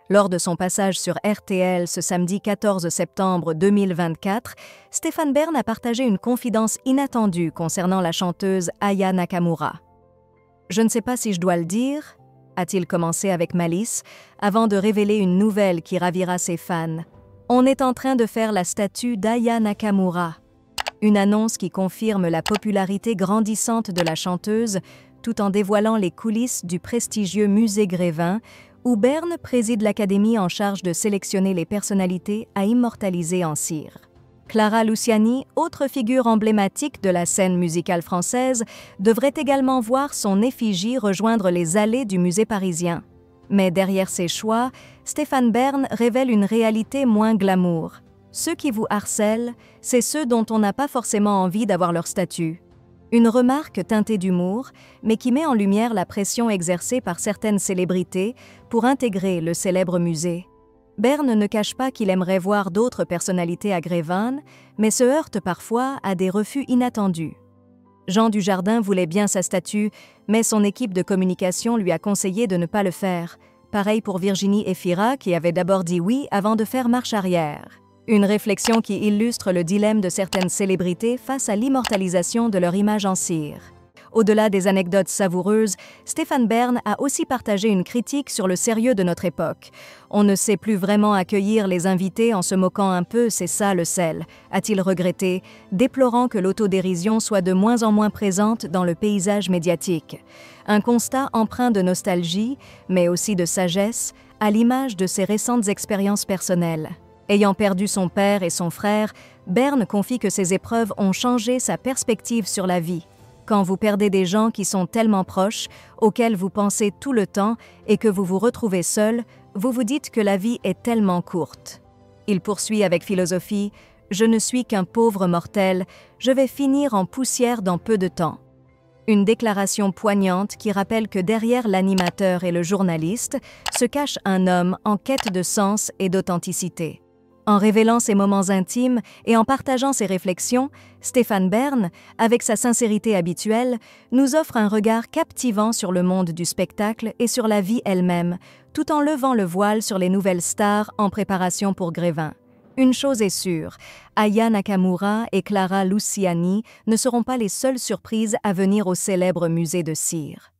Lors de son passage sur RTL ce samedi 14 septembre 2024, Stéphane Bern a partagé une confidence inattendue concernant la chanteuse Aya Nakamura. « Je ne sais pas si je dois le dire », a-t-il commencé avec malice, avant de révéler une nouvelle qui ravira ses fans. « On est en train de faire la statue d'Aya Nakamura ». Une annonce qui confirme la popularité grandissante de la chanteuse, tout en dévoilant les coulisses du prestigieux musée Grévin, où Bern préside l'académie en charge de sélectionner les personnalités à immortaliser en cire. Clara Luciani, autre figure emblématique de la scène musicale française, devrait également voir son effigie rejoindre les allées du musée parisien. Mais derrière ces choix, Stéphane Bern révèle une réalité moins glamour. Ceux qui vous harcèlent, c'est ceux dont on n'a pas forcément envie d'avoir leur statut. Une remarque teintée d'humour, mais qui met en lumière la pression exercée par certaines célébrités pour intégrer le célèbre musée. Bern ne cache pas qu'il aimerait voir d'autres personnalités à Grévin, mais se heurte parfois à des refus inattendus. Jean Dujardin voulait bien sa statue, mais son équipe de communication lui a conseillé de ne pas le faire. Pareil pour Virginie Efira, qui avait d'abord dit oui avant de faire marche arrière. Une réflexion qui illustre le dilemme de certaines célébrités face à l'immortalisation de leur image en cire. Au-delà des anecdotes savoureuses, Stéphane Bern a aussi partagé une critique sur le sérieux de notre époque. « On ne sait plus vraiment accueillir les invités en se moquant un peu, c'est ça le sel », a-t-il regretté, déplorant que l'autodérision soit de moins en moins présente dans le paysage médiatique. Un constat empreint de nostalgie, mais aussi de sagesse, à l'image de ses récentes expériences personnelles. Ayant perdu son père et son frère, Bern confie que ces épreuves ont changé sa perspective sur la vie. Quand vous perdez des gens qui sont tellement proches, auxquels vous pensez tout le temps et que vous vous retrouvez seul, vous vous dites que la vie est tellement courte. Il poursuit avec philosophie « Je ne suis qu'un pauvre mortel, je vais finir en poussière dans peu de temps ». Une déclaration poignante qui rappelle que derrière l'animateur et le journaliste se cache un homme en quête de sens et d'authenticité. En révélant ses moments intimes et en partageant ses réflexions, Stéphane Bern, avec sa sincérité habituelle, nous offre un regard captivant sur le monde du spectacle et sur la vie elle-même, tout en levant le voile sur les nouvelles stars en préparation pour Grévin. Une chose est sûre, Aya Nakamura et Clara Luciani ne seront pas les seules surprises à venir au célèbre musée de cire.